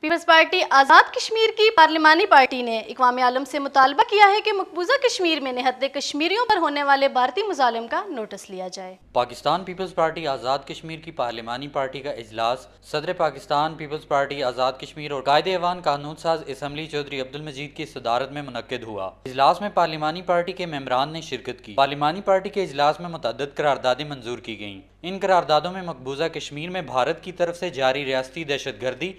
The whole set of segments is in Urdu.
پیپلز پارٹی آزاد کشمیر کی پارلیمانی پارٹی نے اقوام عالم سے مطالبہ کیا ہے کہ مقبوضہ کشمیر میں نہتے کشمیریوں پر ہونے والے بھارتی مظالم کا نوٹس لیا جائے۔ پاکستان پیپلز پارٹی آزاد کشمیر کی پارلیمانی پارٹی کا اجلاس صدر پاکستان پیپلز پارٹی آزاد کشمیر اور قائد ایوان قانون ساز اسمبلی چودھری عبدالمجید کی صدارت میں منعقد ہوا۔ اجلاس میں پارلیمانی پارٹی کے ممبران نے شرکت کی۔ پارلیمانی پارٹی کے اجلاس میں متعدد قراردادیں منظور کی گئیں۔ ان قراردادوں میں مقبوضہ کشمیر میں بھارت کی طرف سے جاری ریاستی دہشت گردی،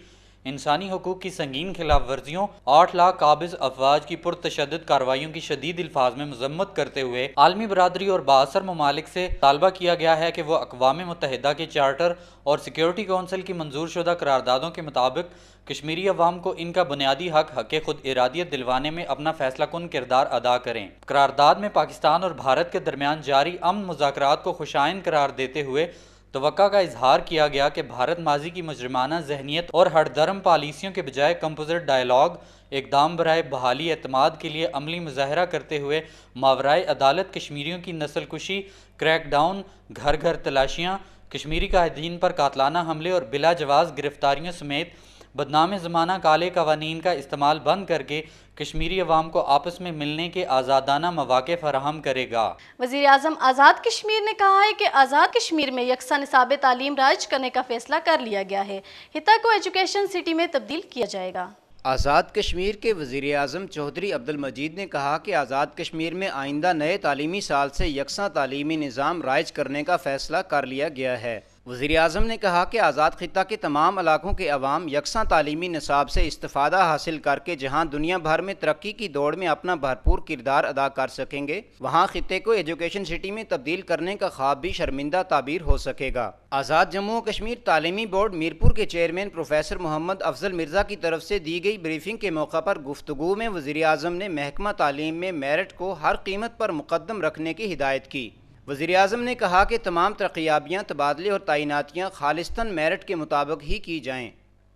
انسانی حقوق کی سنگین خلاف ورزیوں، 8 لاکھ قابض افواج کی پرتشدد کارروائیوں کی شدید الفاظ میں مذمت کرتے ہوئے عالمی برادری اور بااثر ممالک سے مطالبہ کیا گیا ہے کہ وہ اقوام متحدہ کے چارٹر اور سیکیورٹی کونسل کی منظور شدہ قراردادوں کے مطابق کشمیری عوام کو ان کا بنیادی حق خود ارادیت دلوانے میں اپنا فیصلہ کن کردار ادا کریں۔ قرارداد میں پاکستان اور بھارت کے درمیان جاری امن مذاکرات کو خوشائن قرار دیتے ہوئے توقع کا اظہار کیا گیا کہ بھارت ماضی کی مجرمانہ ذہنیت اور ہر درم پالیسیوں کے بجائے کمپوزٹ ڈائیلاگ، اقدام برائے بحالی اعتماد کے لیے عملی مظاہرہ کرتے ہوئے ماورائے عدالت کشمیریوں کی نسل کشی، کریک ڈاؤن، گھر گھر تلاشیاں، کشمیری قائدین پر قاتلانہ حملے اور بلا جواز گرفتاریوں سمیت بدنام زمانہ کالے قوانین کا استعمال بند کر کے کشمیری عوام کو آپس میں ملنے کے آزادانہ مواقع فراہم کرے گا۔ وزیر اعظم آزاد کشمیر نے کہا ہے کہ آزاد کشمیر میں یکساں نصاب تعلیم رائج کرنے کا فیصلہ کر لیا گیا ہے۔ حتی کو ایجوکیشن سٹی میں تبدیل کیا جائے گا۔ آزاد کشمیر کے وزیر اعظم چودھری عبدالمجید نے کہا کہ آزاد کشمیر میں آئندہ نئے تعلیمی سال سے یکساں تعلیمی نظام رائج کرنے کا فیصلہ کر لیا گیا ہے۔ وزیر اعظم نے کہا کہ آزاد خطہ کے تمام علاقوں کے عوام یکساں تعلیمی نصاب سے استفادہ حاصل کر کے جہاں دنیا بھر میں ترقی کی دوڑ میں اپنا بھرپور کردار ادا کر سکیں گے، وہاں خطے کو ایجوکیشن سٹی میں تبدیل کرنے کا خواب بھی شرمندہ تعبیر ہو سکے گا۔ آزاد جموں و کشمیر تعلیمی بورڈ میرپور کے چیئرمین پروفیسر محمد افضل مرزا کی طرف سے دی گئی بریفنگ کے موقع پر گفتگو میں وزیر اعظم نے محکمہ تعلیم میں میرٹ کو ہر قیمت پر مقدم رکھنے کی ہدایت کی۔ وزیر اعظم نے کہا کہ تمام ترقیابیاں، تبادلے اور تعیناتیاں خالصتاً میرٹ کے مطابق ہی کی جائیں۔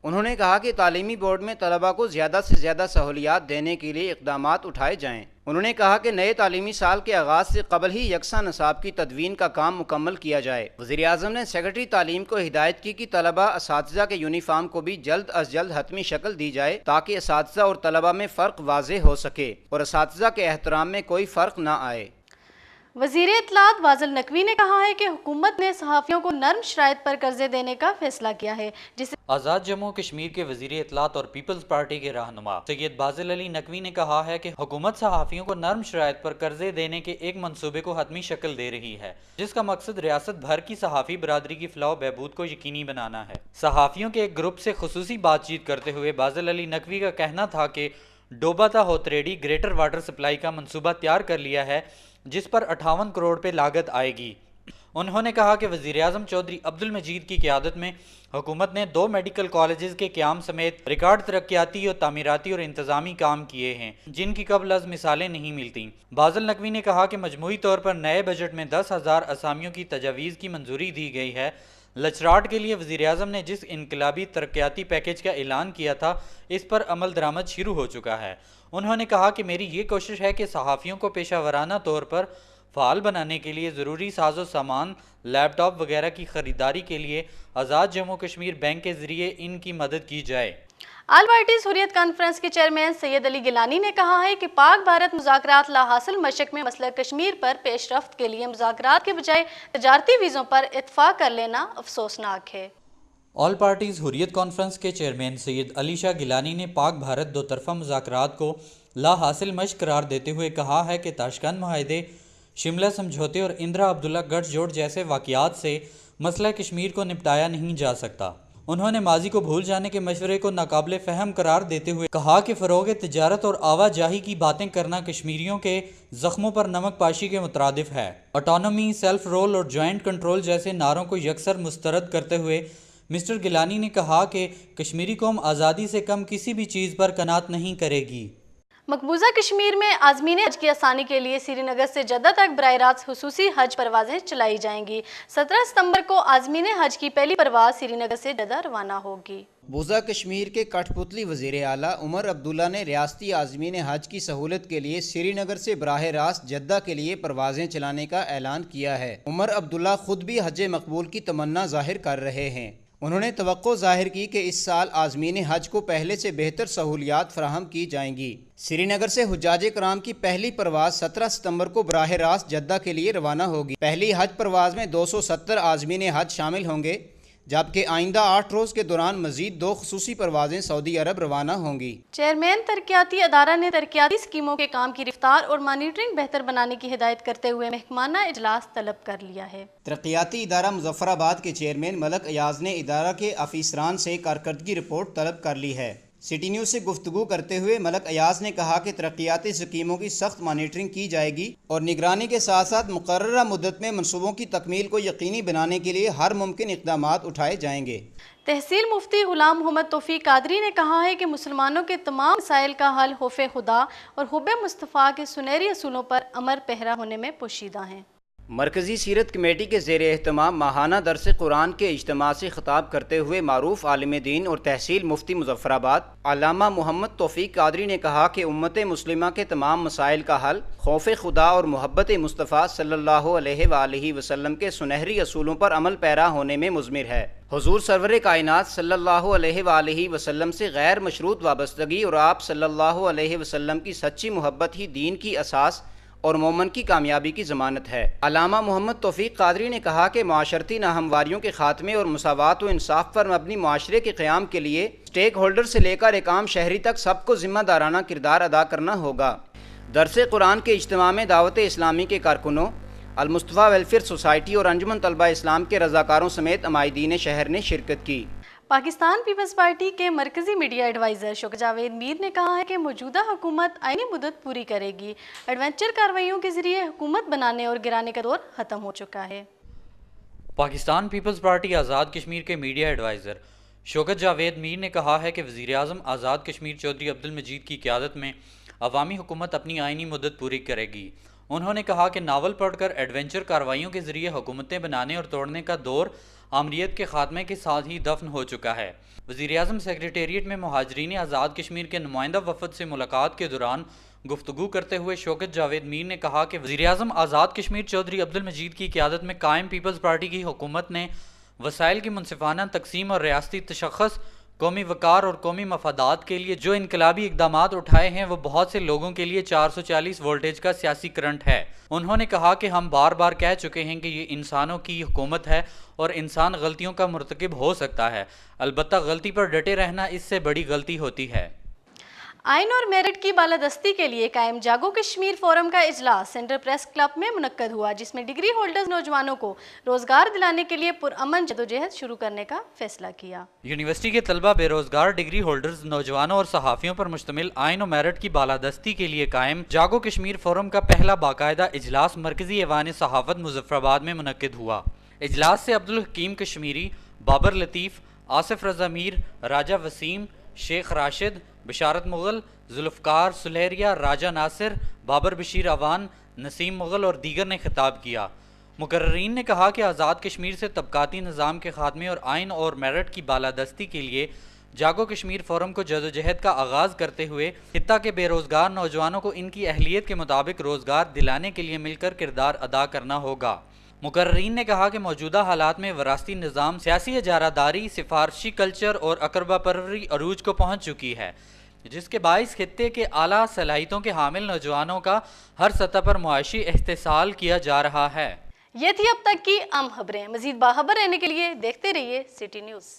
انہوں نے کہا کہ تعلیمی بورڈ میں طلباء کو زیادہ سے زیادہ سہولیات دینے کے لیے اقدامات اٹھائے جائیں۔ انہوں نے کہا کہ نئے تعلیمی سال کے آغاز سے قبل ہی یکساں نصاب کی تدوین کا کام مکمل کیا جائے۔ وزیر اعظم نے سیکرٹری تعلیم کو ہدایت کی کہ طلباء اساتذہ کے یونیفارم کو بھی جلد از جلد حتمی شکل دی جائے تاکہ اساتذہ اور طلباء میں فرق واضح ہو سکے اور اساتذہ کے احترام میں کوئی فرق نہ آئے۔ وزیر اطلاعات واصل نقوی نے کہا ہے کہ حکومت نے صحافیوں کو نرم شرائط پر قرضے دینے کا فیصلہ کیا ہے، جسے آزاد جموں و کشمیر کے وزیر اطلاعات اور پیپلز پارٹی کے رہنما سید باذل علی نقوی نے کہا ہے کہ حکومت صحافیوں کو نرم شرائط پر قرضے دینے کے ایک منصوبے کو حتمی شکل دے رہی ہے، جس کا مقصد ریاست بھر کی صحافی برادری کی فلاح و بہبود کو یقینی بنانا ہے۔ صحافیوں کے ایک گروپ سے خصوصی بات چیت کرتے ہوئے باذل علی نقوی کا کہنا تھا کہ ڈوباتا ہوتریڈی گریٹر واٹر سپلائی کا منصوبہ تیار کر لیا ہے، جس پر 58 کروڑ پہ لاگت آئے گی۔ انہوں نے کہا کہ وزیر اعظم چودھری عبدالمجید کی قیادت میں حکومت نے 2 میڈیکل کالجز کے قیام سمیت ریکارڈ ترقیاتی اور تعمیراتی اور انتظامی کام کیے ہیں، جن کی قبل از مثالیں نہیں ملتی۔ باذل نقوی نے کہا کہ مجموعی طور پر نئے بجٹ میں 10,000 اسامیوں کی تجاویز کی منظوری دی گئی ہے۔ لچراٹ کے لیے وزیر اعظم نے جس انقلابی ترقیاتی پیکج کا اعلان کیا تھا، اس پر عمل درآمد شروع ہو چکا ہے۔ انہوں نے کہا کہ میری یہ کوشش ہے کہ صحافیوں کو پیشہ ورانہ طور پر فعال بنانے کے لیے ضروری ساز و سامان، لیپ ٹاپ وغیرہ کی خریداری کے لیے آزاد جموں کشمیر بینک کے ذریعے ان کی مدد کی جائے۔ آل پارٹیز حریت کانفرنس کے چیئرمین سید علی گیلانی نے کہا ہے کہ پاک بھارت مذاکرات لا حاصل مشق میں مسئلہ کشمیر پر پیش رفت کے لیے مذاکرات کے بجائے تجارتی ویزوں پر اتفاق کر لینا افسوسناک ہے۔ آل پارٹیز حریت کانفرنس کے چیئرمین سید علی شاہ گیلانی نے پاک بھارت دو طرفہ مذاکرات کو لا حاصل مشق قرار دیتے ہوئے کہا ہے کہ تاشقند معاہدے، شملہ سمجھوتے اور اندرا عبداللہ گٹھ جوڑ جیسے واقعات سے مسئلہ کشمیر کو نپٹایا نہیں جا سکتا۔ انہوں نے ماضی کو بھول جانے کے مشورے کو ناقابل فہم قرار دیتے ہوئے کہا کہ فروغ تجارت اور آواجاہی کی باتیں کرنا کشمیریوں کے زخموں پر نمک پاشی کے مترادف ہے۔ آٹونومی، سیلف رول اور جوائنٹ کنٹرول جیسے نعروں کو یکسر مسترد کرتے ہوئے مسٹر گیلانی نے کہا کہ کشمیری قوم آزادی سے کم کسی بھی چیز پر قناعت نہیں کرے گی۔ مقبوضہ کشمیر میں عازمین حج کی آسانی کے لیے سری نگر سے جدہ تک براہ راست خصوصی حج پروازیں چلائی جائیں گی۔ 17 ستمبر کو عازمین حج کی پہلی پرواز سری نگر سے جدہ روانہ ہوگی۔ مقبوضہ کشمیر کے کٹھ پتلی وزیر اعلیٰ عمر عبداللہ نے ریاستی عازمین حج کی سہولت کے لیے سری نگر سے براہ راست جدہ کے لیے پروازیں چلانے کا اعلان کیا ہے۔ عمر عبداللہ خود بھی حج مقبول کی تمنا ظاہر کر رہے ہیں۔ انہوں نے توقع ظاہر کی کہ اس سال عازمین حج کو پہلے سے بہتر سہولیات فراہم کی جائیں گی۔ سری نگر سے حجاج کرام کی پہلی پرواز 17 ستمبر کو براہ راست جدہ کے لیے روانہ ہوگی۔ پہلی حج پرواز میں 270 عازمین حج شامل ہوں گے، جبکہ آئندہ 8 روز کے دوران مزید 2 خصوصی پروازیں سعودی عرب روانہ ہوں گی۔ چیئرمین ترقیاتی ادارہ نے ترقیاتی اسکیموں کے کام کی رفتار اور مانیٹرنگ بہتر بنانے کی ہدایت کرتے ہوئے محکمانہ اجلاس طلب کر لیا ہے۔ ترقیاتی ادارہ مظفر آباد کے چیئرمین ملک ایاز نے ادارہ کے افسران سے کارکردگی رپورٹ طلب کر لی ہے۔ سٹی نیوز سے گفتگو کرتے ہوئے ملک ایاز نے کہا کہ ترقیاتی اسکیموں کی سخت مانیٹرنگ کی جائے گی اور نگرانی کے ساتھ ساتھ مقررہ مدت میں منصوبوں کی تکمیل کو یقینی بنانے کے لیے ہر ممکن اقدامات اٹھائے جائیں گے۔ تحصیل مفتی غلام محمد توفیق قادری نے کہا ہے کہ مسلمانوں کے تمام مسائل کا حل خوف خدا اور حب مصطفیٰ کے سنہری اصولوں پر امر پہرا ہونے میں پوشیدہ ہیں۔ مرکزی سیرت کمیٹی کے زیر اہتمام ماہانہ درس قرآن کے اجتماع سے خطاب کرتے ہوئے معروف عالم دین اور تحصیل مفتی مظفر آباد علامہ محمد توفیق قادری نے کہا کہ امت مسلمہ کے تمام مسائل کا حل خوف خدا اور محبت مصطفیٰ صلی اللہ علیہ وآلہ وسلم کے سنہری اصولوں پر عمل پیرا ہونے میں مضمر ہے۔ حضور سرور کائنات صلی اللہ علیہ وآلہ وسلم سے غیر مشروط وابستگی اور آپ صلی اللہ علیہ وسلم کی سچی محبت ہی دین کی اساس اور مومن کی کامیابی کی ضمانت ہے۔ علامہ محمد توفیق قادری نے کہا کہ معاشرتی ناہمواریوں کے خاتمے اور مساوات و انصاف پر مبنی معاشرے کے قیام کے لیے سٹیک ہولڈر سے لے کر ایک عام شہری تک سب کو ذمہ دارانہ کردار ادا کرنا ہوگا۔ درس قرآن کے اجتماع میں دعوت اسلامی کے کارکنوں، المصطفیٰ ویلفیئر سوسائٹی اور انجمن طلبہ اسلام کے رضاکاروں سمیت عمائدین شہر نے شرکت کی۔ پاکستان پیپلز پارٹی کے مرکزی میڈیا ایڈوائزر شوکت جاوید میر نے کہا ہے کہ موجودہ حکومت آئینی مدت پوری کرے گی۔ ایڈونچر کارروائیوں کے ذریعے حکومت بنانے اور گرانے کا دور ختم ہو چکا ہے۔ پاکستان پیپلز پارٹی آزاد کشمیر کے میڈیا ایڈوائزر شوکت جاوید میر نے کہا ہے کہ وزیر اعظم آزاد کشمیر چودھری عبدالمجید کی قیادت میں عوامی حکومت اپنی آئینی مدت پوری کرے گی۔ انہوں نے کہا کہ ناول پڑھ کر ایڈونچر کارروائیوں کے ذریعے حکومتیں بنانے اور توڑنے کا دور آمریت کے خاتمے کے ساتھ ہی دفن ہو چکا ہے۔ وزیر اعظم سیکریٹریٹ میں مہاجرین آزاد کشمیر کے نمائندہ وفد سے ملاقات کے دوران گفتگو کرتے ہوئے شوکت جاوید میر نے کہا کہ وزیر اعظم آزاد کشمیر چودھری عبدالمجید کی قیادت میں قائم پیپلز پارٹی کی حکومت نے وسائل کی منصفانہ تقسیم اور ریاستی تشخص، قومی وقار اور قومی مفادات کے لیے جو انقلابی اقدامات اٹھائے ہیں وہ بہت سے لوگوں کے لیے 440 وولٹیج کا سیاسی کرنٹ ہے۔ انہوں نے کہا کہ ہم بار بار کہہ چکے ہیں کہ یہ انسانوں کی حکومت ہے اور انسان غلطیوں کا مرتکب ہو سکتا ہے، البتہ غلطی پر ڈٹے رہنا اس سے بڑی غلطی ہوتی ہے۔ آئین اور میرٹ کی بالادستی کے لیے قائم جاگو کشمیر فورم کا اجلاس سینٹرل پریس کلب میں منعقد ہوا، جس میں ڈگری ہولڈرز نوجوانوں کو روزگار دلانے کے لیے پرامن جدوجہد شروع کرنے کا فیصلہ کیا۔ یونیورسٹی کے طلبہ بے روزگار ڈگری ہولڈرز نوجوانوں اور صحافیوں پر مشتمل آئین و میرٹ کی بالادستی کے لیے قائم جاگو کشمیر فورم کا پہلا باقاعدہ اجلاس مرکزی ایوان صحافت مظفر آباد میں منعقد ہوا۔ اجلاس سے عبدالحکیم کشمیری، بابر لطیف، آصف رضا میر، راجہ وسیم، شیخ راشد، بشارت مغل، ذوالفقار سلیریہ، راجہ ناصر، بابر بشیر اوان، نسیم مغل اور دیگر نے خطاب کیا۔ مقررین نے کہا کہ آزاد کشمیر سے طبقاتی نظام کے خاتمے اور آئین اور میرٹ کی بالادستی کے لیے جاگو کشمیر فورم کو جدوجہد کا آغاز کرتے ہوئے خطہ کے بے روزگار نوجوانوں کو ان کی اہلیت کے مطابق روزگار دلانے کے لیے مل کر کردار ادا کرنا ہوگا۔ مقررین نے کہا کہ موجودہ حالات میں وراثتی نظام، سیاسی اجارہ داری، سفارشی کلچر اور اقربا پروری عروج کو پہنچ چکی ہے، جس کے باعث خطے کے اعلیٰ صلاحیتوں کے حامل نوجوانوں کا ہر سطح پر معاشی استحصال کیا جا رہا ہے۔ یہ تھی اب تک کی اہم خبریں۔ مزید باخبر رہنے کے لیے دیکھتے رہیے سٹی نیوز۔